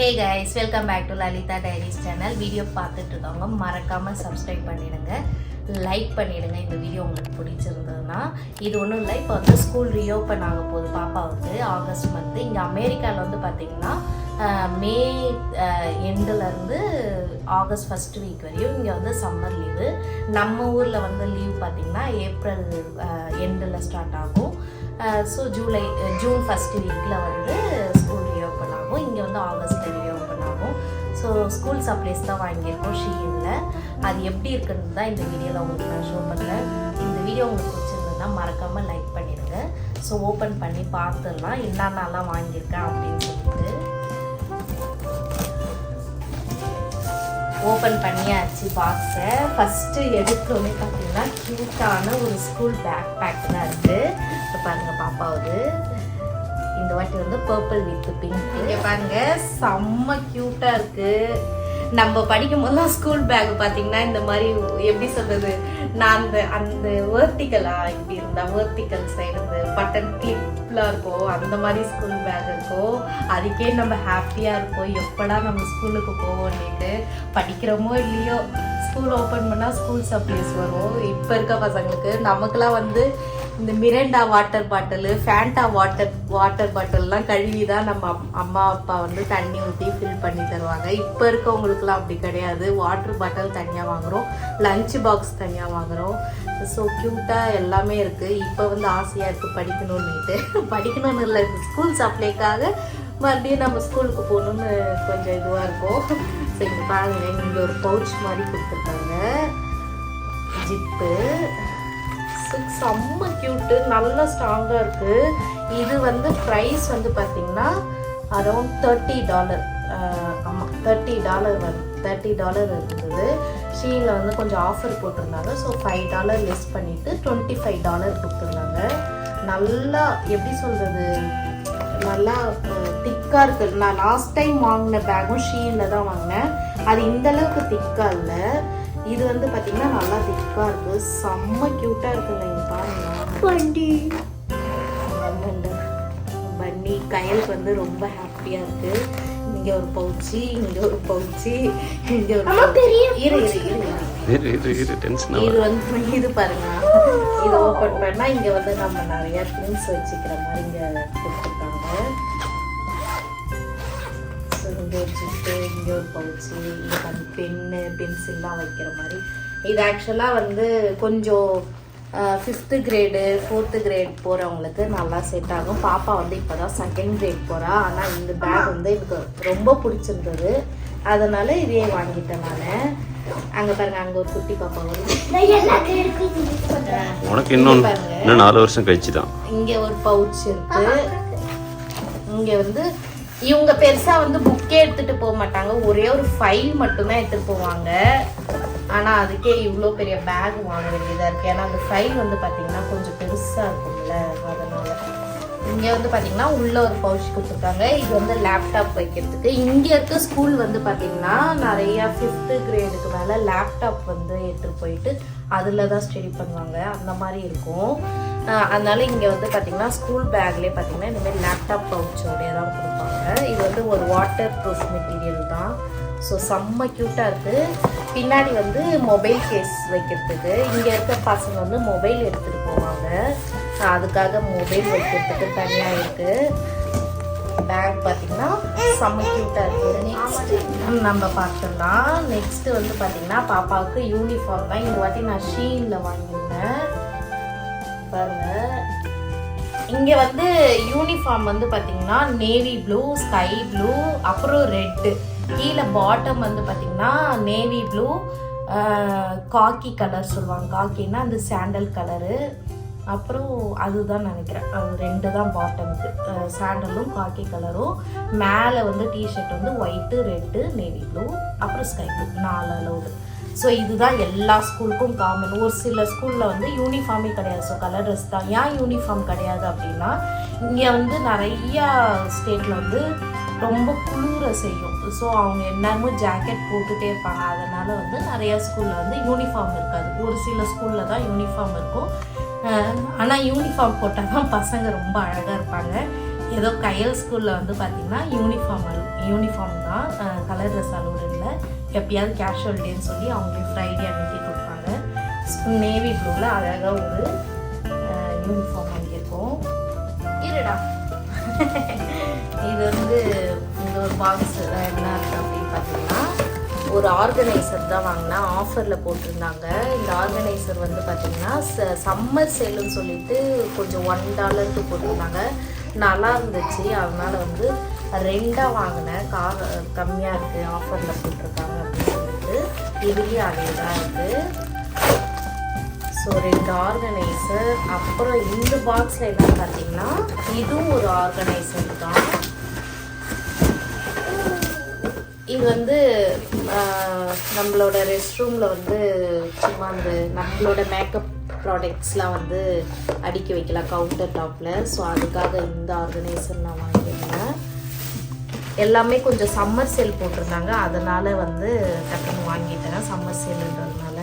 Hey guys, welcome back to Lalita Diaries channel. Video பார்த்துட்டு இருக்கவங்க மறக்காம சப்ஸ்கிரைப் பண்ணிடுங்க, லைக் பண்ணிடுங்க. இந்த வீடியோ உங்களுக்கு பிடிச்சிருந்ததுன்னா இது ஒன்றும் இல்லை, இப்போ வந்து ஸ்கூல் ரீஓப்பன் ஆக போகுது பாப்பாவுக்கு ஆகஸ்ட் மந்த்து. இங்கே அமெரிக்காவில் வந்து பார்த்திங்கன்னா மே எண்டுலேருந்து ஆகஸ்ட் ஃபஸ்ட் வீக் வரையும் இங்கே வந்து சம்மர் லீவு. நம்ம ஊரில் வந்து லீவ் பார்த்திங்கன்னா ஏப்ரல் எண்டில் ஸ்டார்ட் ஆகும். ஸோ ஜூன் ஃபஸ்ட் வீக்கில் வந்து ஸ்கூல் ரீஓப்பன் ஆகும். இங்கே வந்து ஆகஸ்ட்டில் ரீஓப்பன் ஆகும். ஸோ ஸ்கூல் சப்ளைஸ் தான் வாங்கியிருக்கோம் ஷீனில். அது எப்படி இருக்குன்னு தான் இந்த வீடியோவில் உங்களுக்கு நான் ஷோ பண்ணுறேன். இந்த வீடியோ உங்களுக்கு பிடிச்சிருந்ததுன்னா மறக்காமல் லைக் பண்ணிடுங்க. ஸோ ஓப்பன் பண்ணி பார்த்துடலாம் என்னென்னலாம் வாங்கியிருக்கேன் அப்படின்னு சொல்லிட்டு. ஓப்பன் பண்ணியாச்சு பாக்ஸை. ஃபஸ்ட்டு எடுத்தோடனே பார்த்தீங்கன்னா க்யூட்டான ஒரு ஸ்கூல் பேக் பேக் தான் இருக்குது. இப்போ பாருங்கள் பாப்பாவது. இந்த வாட்டி வந்து பர்பிள் வித் பிங்க். இங்கே பாருங்கள் செம்ம க்யூட்டாக இருக்குது. நம்ம படிக்கும் போதெல்லாம் ஸ்கூல் பேக் பார்த்தீங்கன்னா இந்த மாதிரி எப்படி சொல்கிறது, நான் அந்த வேர்த்திக்கலாக இப்படி இருந்தால் வேர்த்திக்கல் சைடு இந்த பட்டன் கிளிப்லாம் இருக்கும், அந்த மாதிரி ஸ்கூல் பேக் இருக்கும். அதுக்கே நம்ம ஹாப்பியாக இருப்போம், எப்படா நம்ம ஸ்கூலுக்கு போவோம்னுட்டு. படிக்கிறோமோ இல்லையோ ஸ்கூல் ஓப்பன் பண்ணால் ஸ்கூல் சப்ளைஸ் வரும். இப்போ இருக்க பசங்களுக்கு நமக்குலாம் வந்து இந்த மிரண்டா வாட்டர் பாட்டிலு, ஃபேண்டா வாட்டர் பாட்டில்லாம் கழுவி தான் நம்ம அம்மா அப்பா வந்து தண்ணி ஊற்றி ஃபில் பண்ணி தருவாங்க. இப்போ இருக்கவங்களுக்குலாம் அப்படி கிடையாது. வாட்டர் பாட்டில் தனியாக வாங்குகிறோம், லஞ்ச் பாக்ஸ் தனியாக வாங்குகிறோம். ஸோ க்யூட்டாக எல்லாமே இருக்குது. இப்போ வந்து ஆசையாக இருக்குது படிக்கணும்னு இல்லை, ஸ்கூல் சப்ளைக்காக மறுபடியும் நம்ம ஸ்கூலுக்கு போகணுன்னு கொஞ்சம் இதுவாக இருக்கும். ஸோ இங்கே பாருங்கள், இங்கே ஒரு பவுச் மாதிரி கொடுத்துருக்காங்க, ஜிப்பு. செம்ம க்யூட்டு, நல்லா ஸ்ட்ராங்காக இருக்குது. இது வந்து ப்ரைஸ் வந்து பார்த்திங்கன்னா அரௌண்ட் $30. ஆமாம், $30 இருந்தது. ஷீனில் வந்து கொஞ்சம் ஆஃபர் போட்டிருந்தாங்க. ஸோ $5 லெஸ் பண்ணிவிட்டு $25 கொடுத்துருந்தாங்க. நல்லா எப்படி சொல்கிறது, நல்லா திக்காக இருக்குது. நான் லாஸ்ட் டைம் வாங்கின பேக்கும் ஷீனில் தான் வாங்கினேன். அது இந்தளவுக்கு திக்காக இல்லை. இது வந்து பார்த்தீங்கன்னா நல்லா திக்காக இருக்குது, செம்ம க்யூட்டாக இருக்குங்க. இங்கே பாருங்க, பன்னி கையலுக்கு வந்து ரொம்ப ஹாப்பியாக இருக்குது. இங்கே ஒரு பவுச்சி, இங்கே ஒரு பவுச்சி, இங்கே ஒரு இது வந்து இது பாருங்க. இது ஓப்பன் பண்ணால் இங்கே வந்து நம்ம நிறையா திங்ஸ் வச்சுக்கிற மாதிரி இங்கே கொடுத்துருக்காங்க. இங்கே ஒரு ஜிப்பு, இங்கே ஒரு பவுச்சு, இங்கே வந்து பென்னு பென்சில்லாம் வைக்கிற மாதிரி. இது ஆக்சுவலாக வந்து கொஞ்சம் 5th கிரேடு 4th கிரேட் போகிறவங்களுக்கு நல்லா செட் ஆகும். பாப்பா வந்து இப்போ தான் 2nd கிரேட் போகிறா. ஆனால் இந்த பேக் வந்து எனக்கு ரொம்ப பிடிச்சிருந்தது, அதனால இதே வாங்கிட்டேன் நான். அங்கே பாருங்க, அங்கே ஒரு குட்டி பாப்பா வருது. உனக்கு இன்னும் 4 வருஷம் கழிச்சு தான். இங்கே ஒரு பவுச் இருக்கு. இங்கே வந்து இவங்க பெருசாக வந்து புக்கே எடுத்துகிட்டு போக மாட்டாங்க, ஒரே ஒரு ஃபைல் மட்டும்தான் எடுத்துகிட்டு போவாங்க. ஆனால் அதுக்கே இவ்வளோ பெரிய பேக் வாங்க வேண்டியதாக இருக்குது. ஏன்னா அந்த ஃபைல் வந்து பார்த்திங்கன்னா கொஞ்சம் பெருசாக இருக்கும்ல, அதனால். இங்கே வந்து பார்த்திங்கன்னா உள்ளே ஒரு பவுச் கொடுத்துருக்காங்க. இது வந்து லேப்டாப் வைக்கிறதுக்கு. இங்கே இருக்க ஸ்கூல் வந்து பார்த்திங்கன்னா நிறையா 5th கிரேடுக்கு மேலே லேப்டாப் வந்து எடுத்துகிட்டு போயிட்டு அதில் தான் ஸ்டடி பண்ணுவாங்க, அந்த மாதிரி இருக்கும். அதனால இங்கே வந்து பார்த்திங்கன்னா ஸ்கூல் பேக்லேயே பார்த்திங்கன்னா இந்தமாதிரி லேப்டாப் பவுச்சோடைய தான் கொடுப்பாங்க. இது வந்து ஒரு வாட்டர் ப்ரூஃப் மெட்டீரியல் தான். ஸோ செம்ம க்யூட்டாக இருக்குது. பின்னாடி வந்து மொபைல் கேஸ் வைக்கிறதுக்கு. இங்கே இருக்க பசங்க வந்து மொபைல் எடுத்துகிட்டு போவாங்க, அதுக்காக மொபைல் வைக்கிறதுக்கு தனியாக இருக்குது. பேக் பார்த்திங்கன்னா செம்ம க்யூட்டாக இருக்குது. நெக்ஸ்ட்டு நம்ம பார்த்துடலாம். நெக்ஸ்ட்டு வந்து பார்த்திங்கன்னா பாப்பாவுக்கு யூனிஃபார்ம் தான். இந்த வாட்டி நான் ஷீனில் வாங்கியிருந்தேன். பாருங்க, இங்கே வந்து யூனிஃபார்ம் வந்து பார்த்திங்கன்னா நேவி ப்ளூ, ஸ்கை ப்ளூ, அப்புறம் ரெட்டு. கீழே பாட்டம் வந்து பார்த்திங்கன்னா நேவி ப்ளூ, காக்கி கலர் சொல்லுவாங்க. காக்கின்னா அந்த சாண்டல் கலரு, அப்புறம் அதுதான் நினைக்கிறேன், அது 2 தான் பாட்டமுக்கு, சாண்டலும் காக்கி கலரும். மேலே வந்து டிஷர்ட் வந்து ஒயிட்டு, ரெட்டு, நேவி ப்ளூ, அப்புறம் ஸ்கை ப்ளூ, 4 அலோடு. ஸோ இதுதான் எல்லா ஸ்கூலுக்கும் காமன். ஒரு சில ஸ்கூலில் வந்து யூனிஃபார்மே கிடையாது, ஸோ கலர் ட்ரெஸ் தான். ஏன் யூனிஃபார்ம் கிடையாது அப்படின்னா, இங்கே வந்து நிறையா ஸ்டேட்டில் வந்து ரொம்ப குளிர செய்யும். ஸோ அவங்க எல்லாருமே ஜாக்கெட் போட்டுகிட்டே இருப்பாங்க. அதனால் வந்து நிறையா ஸ்கூலில் வந்து யூனிஃபார்ம் இருக்காது. ஒரு சில ஸ்கூலில் தான் யூனிஃபார்ம் இருக்கும். ஆனால் யூனிஃபார்ம் போட்டால் தான் பசங்க ரொம்ப அழகாக இருப்பாங்க. ஏதோ கையல் ஸ்கூலில் வந்து பார்த்தீங்கன்னா யூனிஃபார்ம் தான், கலர் ட்ரெஸ் அலோடு இல்லை. எப்பயாவது கேஷுவல் டேன்னு சொல்லி அவங்களே ஃப்ரைடே அன்றைக்கி கொடுப்பாங்க. நேவி ப்ளூவில் அழகாக ஒரு யூனிஃபார்ம் வாங்கியிருக்கோம். இருடா இது வந்து இந்த ஒரு பாக்ஸ் என்ன இருக்குது அப்படின்னு பார்த்தீங்கன்னா ஒரு ஆர்கனைசர் தான் வாங்கினேன். ஆஃபரில் போட்டிருந்தாங்க. இந்த ஆர்கனைசர் வந்து பார்த்தீங்கன்னா சம்மர் சேலுன்னு சொல்லிட்டு கொஞ்சம் $1 போட்டிருந்தாங்க. நல்லா இருந்துச்சு. அதனால வந்து 2 வாங்கினேன். கம்மியாக இருக்குது, ஆஃபரில் போட்டிருக்காங்க அப்படின்னு சொல்லிட்டு. இதுலேயும் அதே தான் இருக்குது. So 2 organiser. அப்புறம் இந்த பாக்ஸில் என்ன பார்த்தீங்கன்னா இதுவும் ஒரு ஆர்கனைசர் தான். இது வந்து நம்மளோட ரெஸ்ட் ரூமில் வந்து சும்மா அந்த நம்மளோட மேக்கப் ப்ராடக்ட்ஸ்லாம் வந்து அடுக்கி வைக்கலாம் கவுண்டர் டாப்பில். ஸோ அதுக்காக இந்த ஆர்கனைசர் நான் வாங்கியிருந்தேன். எல்லாமே கொஞ்சம் சம்மர் சேல் போட்டிருந்தாங்க, அதனால் வந்து டக்குன்னு வாங்கிட்டேன் சம்மர் சேலுன்றதுனால.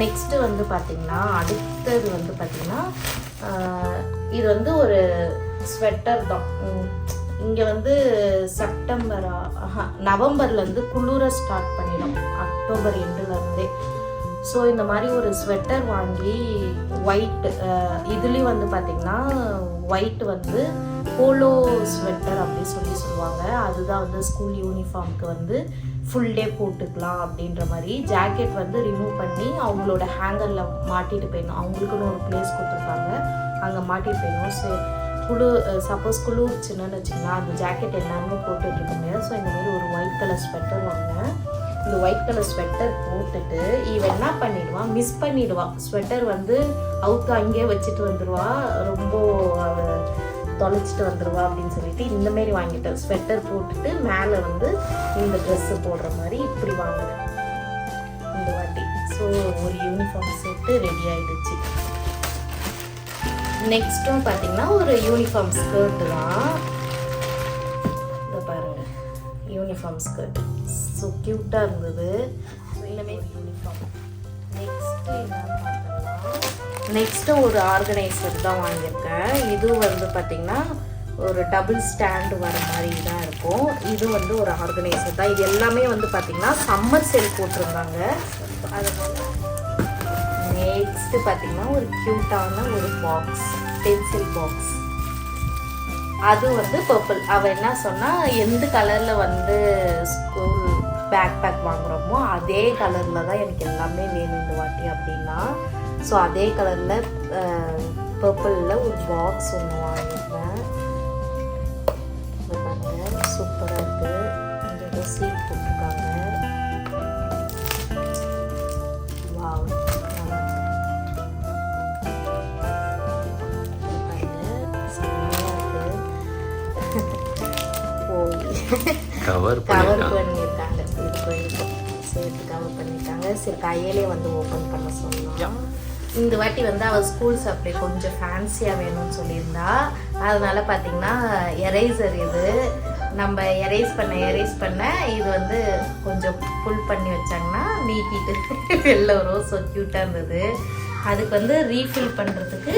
நெக்ஸ்ட்டு வந்து பார்த்திங்கன்னா அடுத்தது வந்து பார்த்திங்கன்னா இது வந்து ஒரு ஸ்வெட்டர் தான். இங்கே வந்து நவம்பர்லேருந்து குளிர ஸ்டார்ட் பண்ணிடும், அக்டோபர் எண்டுலேருந்தே. ஸோ இந்த மாதிரி ஒரு ஸ்வெட்டர் வாங்கி ஒயிட், இதுலேயும் வந்து பார்த்திங்கன்னா ஒயிட் வந்து போலோ ஸ்வெட்டர் அப்படி சொல்லுவாங்க. அதுதான் வந்து ஸ்கூல் யூனிஃபார்முக்கு வந்து ஃபுல் டே போட்டுக்கலாம் அப்படின்ற மாதிரி. ஜாக்கெட் வந்து ரிமூவ் பண்ணி அவங்களோட ஹேங்கரில் மாட்டிட்டு போயிடணும். அவங்களுக்குன்னு ஒரு பிளேஸ் கொடுத்துருப்பாங்க, அங்கே மாட்டிட்டு போயிடணும். ஸோ சப்போஸ் குளிர்ச்சுன்னு வச்சுக்கலாம், அந்த ஜாக்கெட் எல்லாமே போட்டுட்டு இருக்க முடியாது. ஸோ இந்த மாதிரி ஒரு ஒயிட் கலர் ஸ்வெட்டர் வாங்கினேன். இந்த ஒயிட் கலர் ஸ்வெட்டர் போட்டுட்டு இவன் என்ன பண்ணிடுவான், மிஸ் பண்ணிடுவான். ஸ்வெட்டர் வந்து அவுத்து அங்கேயே வச்சுட்டு வந்துடுவா, ரொம்ப தொலைச்சிட்டு வந்துடுவா அப்படின்னு சொல்லிட்டு இந்தமாரி வாங்கிட்டேன். ஸ்வெட்டர் போட்டுட்டு மேலே வந்து இந்த ட்ரெஸ்ஸு போடுற மாதிரி இப்படி வாங்கினேன் இந்த வாட்டி. ஸோ ஒரு யூனிஃபார்ம் செட்டு ரெடி ஆகிடுச்சு. நெக்ஸ்ட்டும் பார்த்தீங்கன்னா ஒரு யூனிஃபார்ம் ஸ்கர்ட்டு தான். இதை பாருங்கள், யூனிஃபார்ம் ஸ்கர்ட் ஸோ க்யூட்டாக இருந்தது. எல்லாமே யூனிஃபார்ம். நெக்ஸ்ட்டு என்னன்னு பார்த்தோம்னா நெக்ஸ்ட்டு ஒரு ஆர்கனைசர் தான் வாங்கியிருக்கேன். இது வந்து பார்த்திங்கன்னா ஒரு டபுள் ஸ்டாண்டு வர மாதிரி தான் இருக்கும். இது வந்து ஒரு ஆர்கனைசர் தான். இது எல்லாமே வந்து பார்த்திங்கன்னா சம்மர் சேல் போட்டிருந்தாங்க. அதனால நெக்ஸ்ட்டு பார்த்திங்கன்னா ஒரு க்யூட்டான ஒரு பாக்ஸ், பென்சில் பாக்ஸ். அது வந்து பர்பிள். அவள் என்ன சொன்னால் எந்த கலரில் வந்து ஸ்கூல் பேக் வாங்குகிறோமோ அதே கலரில் தான் எனக்கு எல்லாமே வேணும் இந்த வாட்டி அப்படின்னா. ஸோ அதே கலரில் பர்பிளில் ஒரு பாக்ஸ் ஒன்று வாங்கியிருந்தேன். பாருங்க சூப்பராக இருக்குது. இங்கே ஏதோ சீல் போட்டிருக்காங்க. வாவ், கவர் பண்ணியிருக்காங்க. இருக்கும் சேர்த்து கவர் பண்ணியிருக்காங்க. சரி கையிலே வந்து ஓப்பன் பண்ண சொன்னோம். இந்த வாட்டி வந்து அவள் ஸ்கூல் சப்ளை கொஞ்சம் ஃபேன்சியாக வேணும்னு சொல்லியிருந்தா. அதனால பார்த்தீங்கன்னா எரேசர் இது நம்ம எரேஸ் பண்ண இது வந்து கொஞ்சம் புல் பண்ணி வச்சாங்கன்னா நீட்டிட்டு வெளில வரும். ஸோ க்யூட்டாக இருந்தது. அதுக்கு வந்து ரீஃபில் பண்ணுறதுக்கு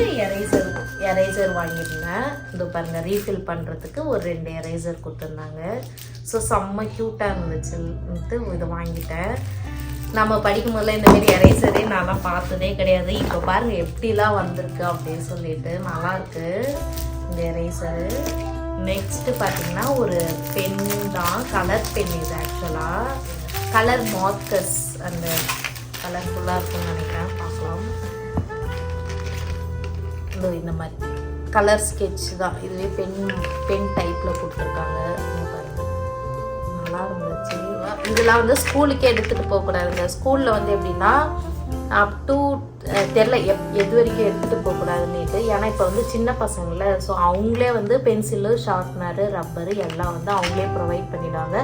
எரேசர் வாங்கியிருந்தேன். இந்த பாருங்கள், ரீஃபில் பண்ணுறதுக்கு ஒரு 2 எரேசர் கொடுத்துருந்தாங்க. ஸோ செம்ம க்யூட்டாக இருந்துச்சுன்ட்டு இதை வாங்கிட்டேன். நம்ம படிக்கும் போதில் இந்தமாரி எரேசரே நான்லாம் பார்த்ததே கிடையாது. இப்போ பாருங்கள் எப்படிலாம் வந்திருக்கு அப்படின்னு சொல்லிட்டு நல்லாயிருக்கு இந்த எரேசரு. நெக்ஸ்ட்டு பார்த்தீங்கன்னா ஒரு பென் தான், கலர் பென். இது ஆக்சுவலாக கலர் மார்க்கர்ஸ், அந்த கலர்ஃபுல்லாக இருக்கும்னு நினைக்கிறேன். பார்க்கலாம். இந்த மாதிரி கலர் ஸ்கெட்ச் தான். இதுவே பென் டைப்பில் கொடுத்துருக்காங்க. நல்லா இருந்துச்சு. இதெல்லாம் வந்து ஸ்கூலுக்கே எடுத்துகிட்டு போகக்கூடாதுங்க. ஸ்கூலில் வந்து எப்படின்னா அப் டு தெரில எது வரைக்கும் எடுத்துகிட்டு போகக்கூடாதுன்னுட்டு. ஏன்னா இப்போ வந்து சின்ன பசங்கள, ஸோ அவங்களே வந்து பென்சிலு, ஷார்ப்னரு, ரப்பரு எல்லாம் வந்து அவங்களே ப்ரொவைட் பண்ணிடுவாங்க.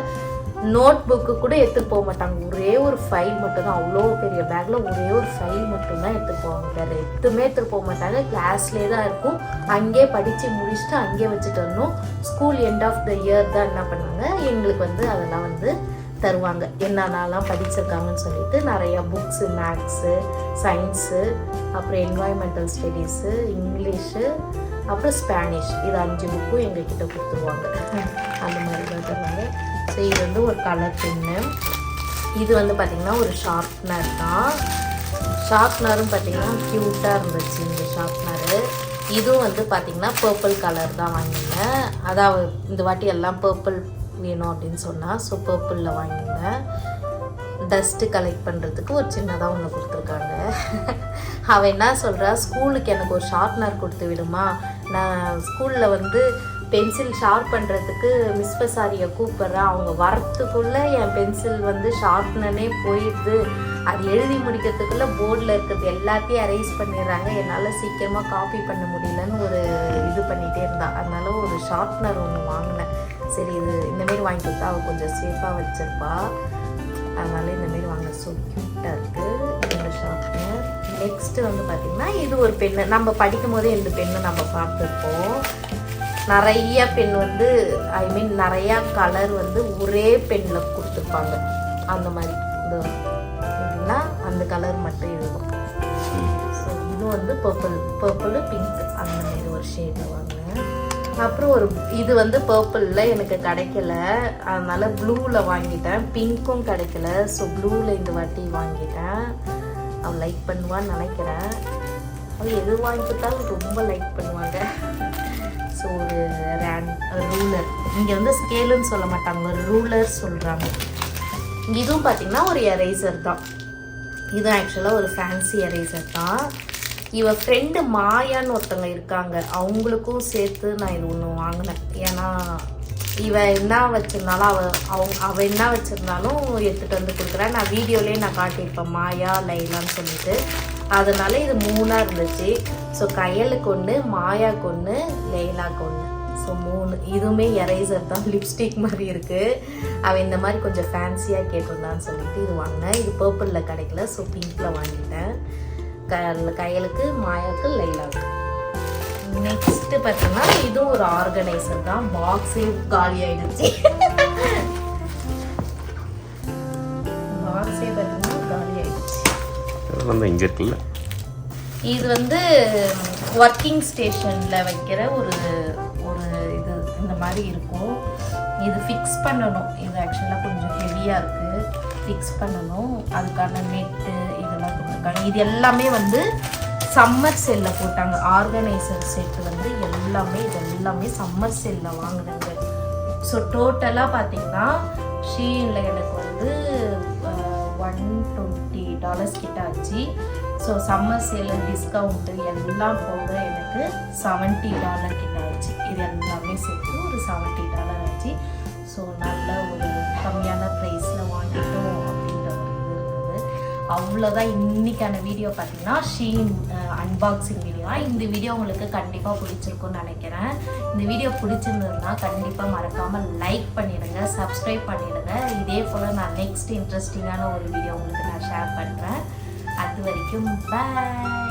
நோட் புக்கு கூட எடுத்துகிட்டு போக மாட்டாங்க. ஒரே ஒரு ஃபைல் மட்டும்தான், அவ்வளோ பெரிய பேக்கில் ஒரே ஒரு ஃபைல் மட்டும்தான் எடுத்துகிட்டு போவாங்க. வேறு எதுவுமே எடுத்துகிட்டு போக மாட்டாங்க. கிளாஸ்லேயே தான் இருக்கும். அங்கேயே படித்து முடிச்சுட்டு அங்கேயே வச்சுட்டு வரணும். School end of the year தான் என்ன பண்ணாங்க, எங்களுக்கு வந்து அதெல்லாம் வந்து தருவாங்க, என்னென்னலாம் படிச்சிருக்காங்கன்னு சொல்லிட்டு. நிறையா புக்ஸு, மேக்ஸு, சயின்ஸு, அப்புறம் என்வாயன்மெண்டல் ஸ்டடீஸு, இங்கிலீஷு, அப்புறம் ஸ்பானிஷ், இது 5 புக்கும் எங்ககிட்ட கொடுத்துருவாங்க. அந்த மாதிரி தான் தருவாங்க. ஸோ இது வந்து ஒரு கலர் பென்னு. இது வந்து பார்த்திங்கன்னா ஒரு ஷார்ப்னர் தான். ஷார்ப்னரும் பார்த்திங்கன்னா க்யூட்டாக இருந்துச்சு இந்த ஷார்ப்னரு. இதுவும் வந்து பார்த்திங்கன்னா பர்பிள் கலர் தான் வாங்கினேன். அதாவது இந்த வாட்டி எல்லாம் பர்பிள் வேணும் அப்படின்னு சொன்னால், ஸோ பர்பிளில் வாங்கினேன். டஸ்ட்டு கலெக்ட் பண்ணுறதுக்கு ஒரு சின்னதாக ஒன்று கொடுத்துருக்காங்க. அவள் என்ன சொல்கிறா, ஸ்கூலுக்கு எனக்கு ஒரு ஷார்ப்னர் கொடுத்து விடுமா, நான் ஸ்கூலில் வந்து பென்சில் ஷார்ப் பண்ணுறதுக்கு மிஸ் பசாரியை கூப்பிட்றேன், அவங்க வரத்துக்குள்ளே என் பென்சில் வந்து ஷார்ப்னே போயிடுது, அது எழுதி முடிக்கிறதுக்குள்ளே போர்டில் இருக்கிறது எல்லாத்தையும் அரைஸ் பண்ணிடுறாங்க, என்னால் சீக்கிரமாக காப்பி பண்ண முடியலன்னு ஒரு இது பண்ணிகிட்டே இருந்தாள். அதனால ஒரு ஷார்ப்னர் ஒன்று வாங்கினேன். சரி இது இந்தமாரி வாங்கி கொடுத்தா அவள் கொஞ்சம் சேஃபாக வச்சுருப்பா, அதனால இந்தமாரி வாங்க. ஸோ க்யூட்டாக இருக்குது இந்த ஷார்ப்னர். நெக்ஸ்ட்டு வந்து பார்த்திங்கன்னா இது ஒரு பென்னு. நம்ம படிக்கும் போதே இந்த பெண்ணை நம்ம பார்த்துருப்போம். நிறைய பென் வந்து நிறையா கலர் வந்து ஒரே பெண்ணில் கொடுத்துருப்பாங்க. அந்த மாதிரி இது எப்படின்னா அந்த கலர் மட்டும் இருக்கும். ஸோ இது வந்து பர்பிள் பிங்க் அந்த மாதிரி ஒரு ஷேடில் வாங்கினேன். அப்புறம் ஒரு இது வந்து பர்பிளில் எனக்கு கிடைக்கல, அதனால் ப்ளூவில் வாங்கிட்டேன். பிங்க்கும் கிடைக்கல, ஸோ ப்ளூவில் இந்த வாட்டி வாங்கிட்டேன். அவள் லைக் பண்ணுவான்னு நினைக்கிறேன். அவள் எது வாங்கி கொடுத்தாலும் ரொம்ப லைக் பண்ணுவாங்க. ஸோ ஒரு ரூலர், இங்கே வந்து ஸ்கேலுன்னு சொல்ல மாட்டாங்க, ஒரு ரூலர் சொல்கிறாங்க. இதுவும் பார்த்திங்கன்னா ஒரு எரேசர் தான். இதுவும் ஆக்சுவலாக ஒரு ஃபேன்சி எரேசர் தான். இவ ஃப்ரெண்டு மாயான்னு ஒருத்தவங்க இருக்காங்க, அவங்களுக்கும் சேர்த்து நான் இது ஒன்று வாங்கினேன். ஏன்னா இவ என்ன வச்சுருந்தாலும் அவள் என்ன வச்சுருந்தாலும் எடுத்துகிட்டு வந்து கொடுக்குறேன். நான் வீடியோலேயே நான் காட்டியிருப்பேன் மாயா லைலான்னு சொல்லிட்டு. அதனால இது 3 இருந்துச்சு. ஸோ கையலுக்கு ஒன்று, மாயாக்கு ஒன்று, லைலாக்கு ஒன்று. ஸோ 3. இதுவுமே எரேசர் தான், லிப்ஸ்டிக் மாதிரி இருக்குது. அவள் இந்த மாதிரி கொஞ்சம் ஃபேன்சியாக கேட்டிருந்தான்னு சொல்லிட்டு இது வாங்கினேன். இது பர்பிளில் கிடைக்கல, ஸோ பிங்க்கில் வாங்கிட்டேன். கையலுக்கு, மாயாவுக்கு, லைலாவுக்கு. நெக்ஸ்ட்டு பார்த்தீங்கன்னா இதுவும் ஒரு ஆர்கனைசர் தான். பாக்ஸே காலி ஆயிடுச்சு. பாக்ஸே பார்த்தீங்கன்னா காலி ஆயிடுச்சு. இங்கே இருக்குல்ல, இது வந்து ஒர்க்கிங் ஸ்டேஷனில் வைக்கிற ஒரு இது இந்த மாதிரி இருக்கும். இது ஃபிக்ஸ் பண்ணணும். இது ஆக்சுவலாக கொஞ்சம் ஹெவியாக இருக்குது, ஃபிக்ஸ் பண்ணணும். அதுக்கான நெட்டு இதெல்லாம் கொடுத்துருக்காங்க. இது எல்லாமே வந்து சம்மர் செல்லில் போட்டாங்க. ஆர்கனைசர் செட்டு வந்து இதெல்லாமே சம்மர் செல்லில் வாங்கினாங்க. ஸோ டோட்டலாக பார்த்தீங்கன்னா ஷீனில் எனக்கு வந்து $120 கிட்ட ஆச்சு. ஸோ சம்மர் சேல் டிஸ்கவுண்ட்டு எல்லாம் போக எனக்கு $70 கிட்ட ஆச்சு. இது எல்லாமே சேர்த்து ஒரு $70 ஆச்சு. ஸோ நல்ல ஒரு கம்மியான ப்ரைஸில் வாங்கிட்டோம் அப்படின்ற ஒரு இது இருக்குது. அவ்வளோதான் இன்றைக்கான வீடியோ பார்த்தீங்கன்னா ஷீன் அன்பாக்சிங் வீடியோ. இந்த வீடியோ உங்களுக்கு கண்டிப்பாக பிடிச்சிருக்குன்னு நினைக்கிறேன். இந்த வீடியோ பிடிச்சிருந்ததுன்னா கண்டிப்பாக மறக்காமல் லைக் பண்ணிடுங்க, சப்ஸ்கிரைப் பண்ணிடுங்க. இதே போல் நான் நெக்ஸ்ட் இன்ட்ரெஸ்டிங்கான ஒரு வீடியோ உங்களுக்கு நான் ஷேர் பண்ணுறேன். அது வரைக்கும் பாய்.